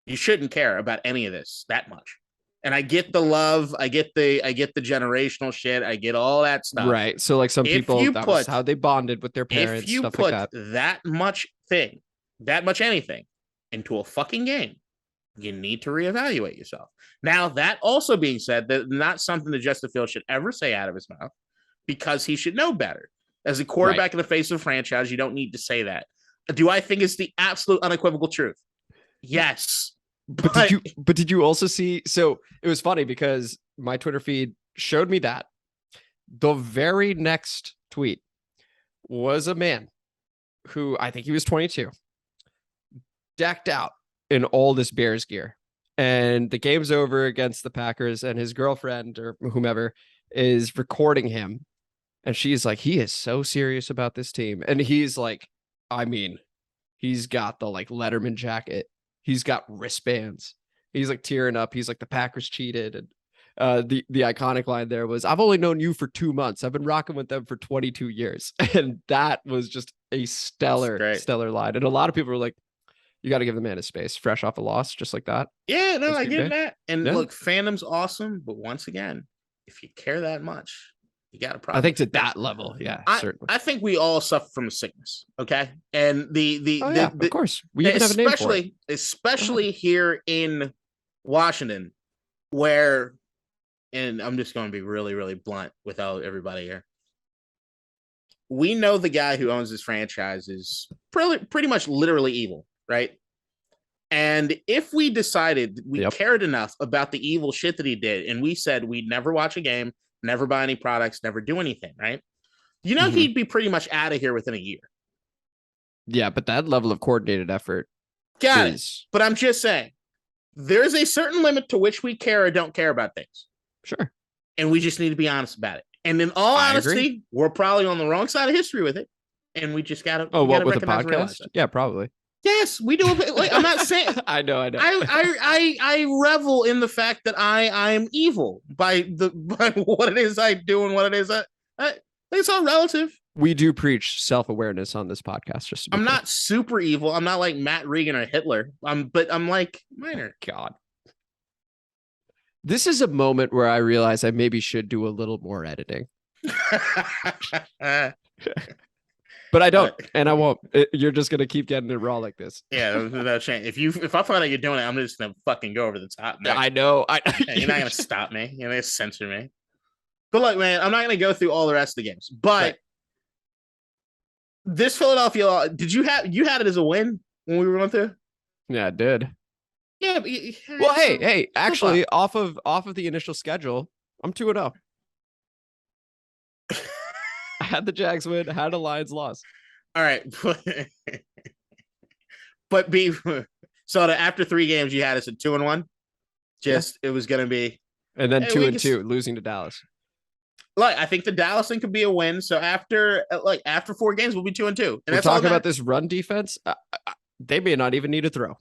You shouldn't care about any of this that much. And I get the love, I get the generational shit, I get all that stuff. Right. So like some people, that was how they bonded with their parents. If you stuff put like that much anything into a fucking game, you need to reevaluate yourself. Now, that also being said, that's not something that Justin Fields should ever say out of his mouth, because he should know better. As a quarterback in the face of a franchise, you don't need to say that. Do I think it's the absolute unequivocal truth? Yes. But did you also see? So it was funny because my Twitter feed showed me that. The very next tweet was a man who I think he was 22, decked out in all this Bears gear. And the game's over against the Packers, and his girlfriend or whomever is recording him. And she's like, he is so serious about this team. And he's like, I mean, he's got the like Letterman jacket. He's got wristbands. He's like tearing up. He's like, the Packers cheated. And the iconic line there was, I've only known you for 2 months. I've been rocking with them for 22 years. And that was just a stellar line. And a lot of people were like, you got to give the man his space, fresh off a loss, just like that. Yeah, no, I get that. And look, fandom's awesome. But once again, if you care that much, you got a problem. I think to that level, yeah, certainly. I think we all suffer from a sickness, okay? And of course, we even have a name for it. Especially here in Washington, where, and I'm just going to be really, really blunt without everybody here. We know the guy who owns this franchise is pretty much literally evil, right? And if we decided we cared enough about the evil shit that he did, and we said we'd never watch a game, never buy any products, never do anything, right? You know, he'd be pretty much out of here within a year. Yeah, but that level of coordinated effort. Got it. But I'm just saying, there's a certain limit to which we care or don't care about things. Sure. And we just need to be honest about it. And in all honesty, we're probably on the wrong side of history with it. And we just got to. Oh, what, with the podcast? Yeah, probably. Yes, we do. Like, I'm not saying. I know. I revel in the fact that I am evil by what it is I do and what it is I think it's all relative. We do preach self-awareness on this podcast. Just I'm not super evil. I'm not like Matt Regan or Hitler. But I'm like minor. God. This is a moment where I realize I maybe should do a little more editing. But I don't, and I won't. You're just gonna keep getting it raw like this. Yeah, no chance. If I find out you're doing it, I'm just gonna fucking go over the top. Next. I know. You're not gonna stop me. You're gonna censor me. But look, man, I'm not gonna go through all the rest of the games. But this Philadelphia, you had it as a win when we were going through? Yeah, I did. Yeah. But well, hey, actually, off of the initial schedule, I'm 2-0. I had the Jags win, had a Lions loss. All right. But so after 3 games, you had us at 2-1. It was going to be. And then 2-2, losing to Dallas. Like, I think the Dallas thing could be a win. So after 4 games, we'll be 2-2. And we're talking about this run defense. They may not even need to throw.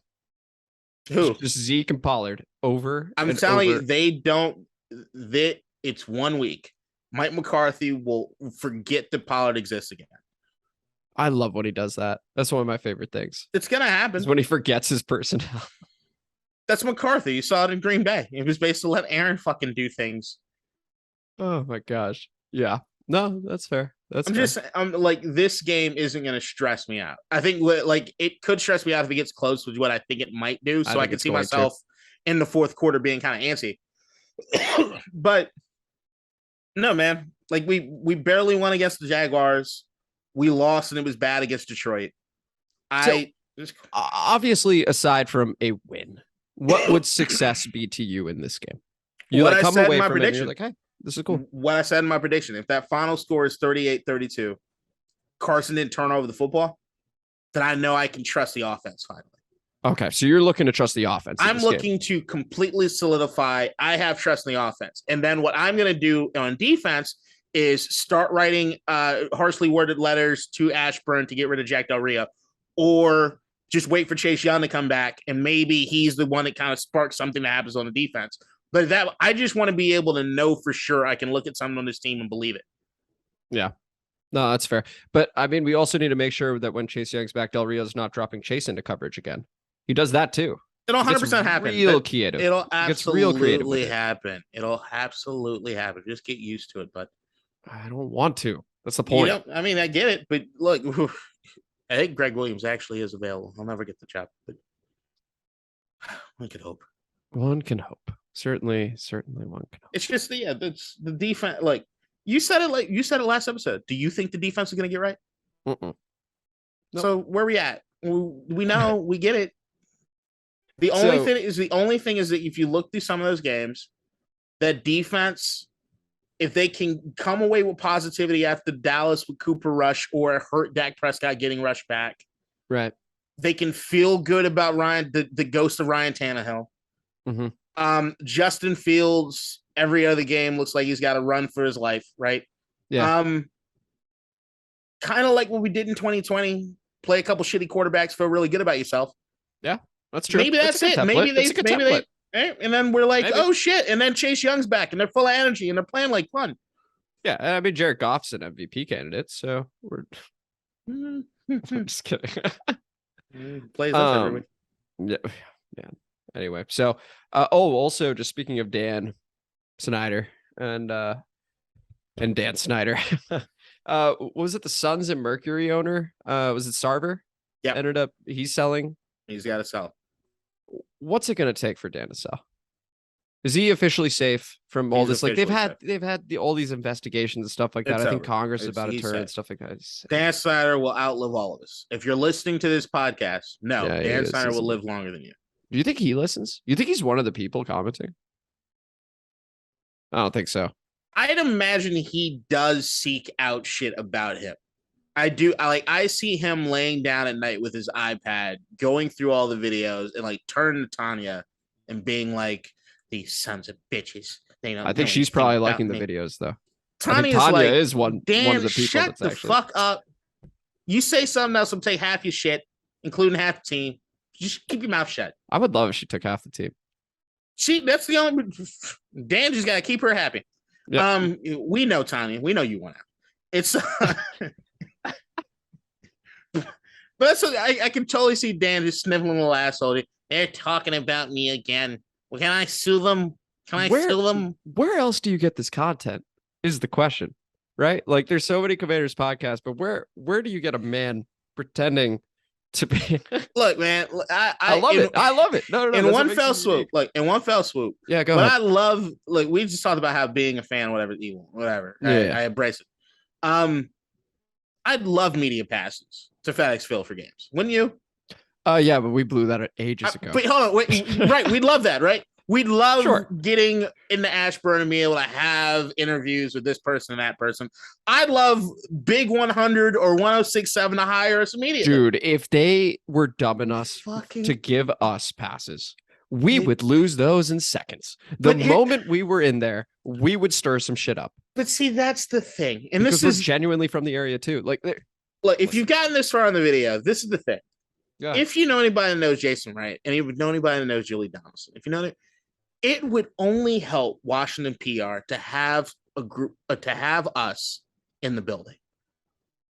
Who? Just Zeke and Pollard over. I'm telling you, they don't. It's 1 week. Mike McCarthy will forget that Pollard exists again. I love when he does that. That's one of my favorite things. It's going to happen. It's when he forgets his personnel. That's McCarthy. You saw it in Green Bay. It was basically let Aaron fucking do things. Oh my gosh. Yeah. No, that's fair. I'm like, this game isn't going to stress me out. I think like it could stress me out if it gets close, which is what I think it might do. So I can see myself in the fourth quarter being kind of antsy. But no, man, like we barely won against the Jaguars. We lost and it was bad against Detroit. Obviously, aside from a win, what would success be to you in this game? You like come away from it and you're like, hey, this is cool. What I said in my prediction, if that final score is 38-32, Carson didn't turn over the football, then I know I can trust the offense finally. Okay, so you're looking to trust the offense. I'm looking to completely solidify. I have trust in the offense. And then what I'm going to do on defense is start writing harshly worded letters to Ashburn to get rid of Jack Del Rio, or just wait for Chase Young to come back, and maybe he's the one that kind of sparks something that happens on the defense. But I just want to be able to know for sure I can look at something on this team and believe it. Yeah. No, that's fair. But, I mean, we also need to make sure that when Chase Young's back, Del Rio's not dropping Chase into coverage again. He does that too. It'll 100% happen. Real creative. It'll absolutely happen. It'll absolutely happen. Just get used to it, but I don't want to. That's the point. I mean, I get it, but look, I think Greg Williams actually is available. I'll never get the job, but one can hope. One can hope. Certainly one can hope. It's just it's the defense. Like you said it last episode. Do you think the defense is going to get right? Nope. So where are we at? We know, we get it. The only thing is that if you look through some of those games, that defense if they can come away with positivity after Dallas with Cooper Rush or hurt Dak Prescott getting rushed back, right? They can feel good about Ryan, the ghost of Ryan Tannehill. Mm-hmm. Justin Fields, every other game looks like he's got to run for his life, right? Yeah. Kind of like what we did in 2020. Play a couple shitty quarterbacks, feel really good about yourself. Yeah, that's true. Maybe that's it. Maybe they, and then we're like, oh shit. And then Chase Young's back and they're full of energy and they're playing like fun. Yeah. I mean, Jared Goff's an MVP candidate. So we're I'm just kidding. Plays us every week. Yeah. Anyway, so also just speaking of Dan Snyder and Dan Snyder, was it the Suns and Mercury owner? Was it Sarver? Yeah. Ended up he's selling. He's got to sell. What's it going to take for Dan to sell? Is he officially safe from all this? Like they've had all these investigations and stuff like that. I think Congress is about to turn and stuff like that. Dan Snyder will outlive all of us. If you're listening to this podcast, Dan Snyder will live longer than you. Do you think he listens? You think he's one of the people commenting? I don't think so. I'd imagine he does seek out shit about him. I see him laying down at night with his iPad, going through all the videos and like turning to Tanya and being like, these sons of bitches. They don't. I think she's probably liking the videos though. Tanya is one of the people. Shut the fuck up. You say something else, I'll take half your shit, including half the team. Just keep your mouth shut. I would love if she took half the team. That's the only. Dan just gotta keep her happy. Yep. We know, Tanya. We know you want out. It's. But that's I can totally see Dan just sniffling a little asshole. They're talking about me again. Well, can I sue them? Can I sue them? Where else do you get this content? Is the question, right? Like, there's so many Commanders podcasts, but where do you get a man pretending to be? Look, man, I love it. I love it. No. In one fell swoop. Yeah, go ahead. But I love. Like, we just talked about how being a fan, whatever. I embrace it. I'd love media passes to FedExField for games. Wouldn't you? Yeah, but we blew that ages ago. But hold on, wait, right? We'd love that, right? We'd love getting into Ashburn and being able to have interviews with this person and that person. I'd love Big 100 or 106.7 to hire us immediately. Dude, if they were dumb enough to give us passes, we would lose those in seconds. The moment we were in there, we would stir some shit up. But see, that's the thing. And because this is genuinely from the area too. Like, look, if you've gotten this far on the video, this is the thing. Yeah. If you know anybody that knows Jason Wright, and you would know anybody that knows Julie Donaldson, if you know it would only help Washington PR to have a group, to have us in the building.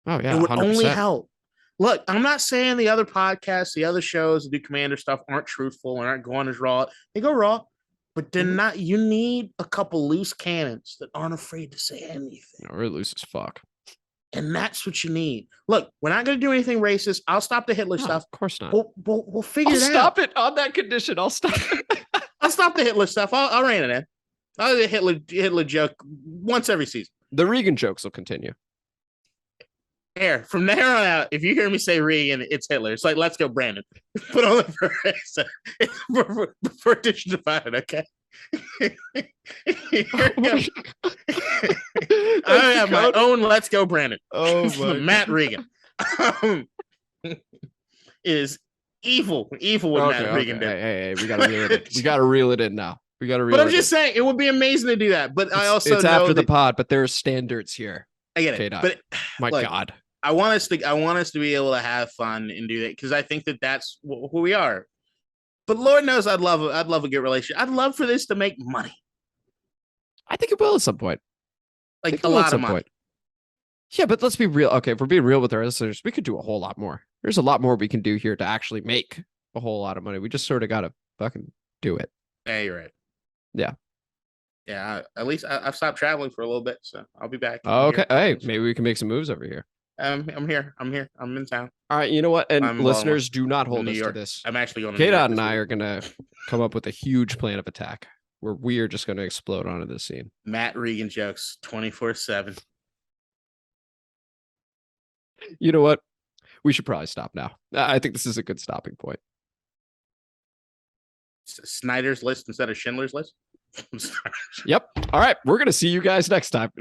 Oh yeah, it would 100%. only help. Look, I'm not saying the other podcasts, the other shows that do Commander stuff aren't truthful and aren't going as raw. They go raw, but they're not. You need a couple loose cannons that aren't afraid to say anything. No, we're loose as fuck. And that's what you need. Look, we're not going to do anything racist. I'll stop the Hitler stuff. Of course not. We'll figure it out. I'll stop it on that condition. I'll stop it. I'll stop the Hitler stuff. I'll rein it in. I'll do a Hitler joke once every season. The Reagan jokes will continue. From there on out, if you hear me say Reagan, it's Hitler. It's like, let's go, Brandon. Put on the for Dish Divided, okay? I have my own Let's Go, Brandon. Oh, my Matt Regan. It is evil with Matt Regan. Hey, we gotta reel it in. We gotta reel it in now. But I'm just saying, it would be amazing to do that. But I also it's after the pod, but there are standards here. I get it. But my God, I want us to be able to have fun and do that because I think that's who we are. But Lord knows, I'd love a good relationship. I'd love for this to make money. I think it will at some point. Like a lot of money. Yeah, but let's be real. Okay, if we're being real with our listeners, we could do a whole lot more. There's a lot more we can do here to actually make a whole lot of money. We just sort of got to fucking do it. Yeah, you're right. Yeah. Yeah, at least I've stopped traveling for a little bit, so I'll be back. Oh, okay. Hey, maybe we can make some moves over here. I'm here. I'm in town. All right. You know what? And listeners, do not hold us to this. I'm actually going to K-Dot and I are going to come up with a huge plan of attack where we are just going to explode onto this scene. Matt Regan jokes 24/7. You know what? We should probably stop now. I think this is a good stopping point. Snyder's List instead of Schindler's List? Yep. All right. We're going to see you guys next time.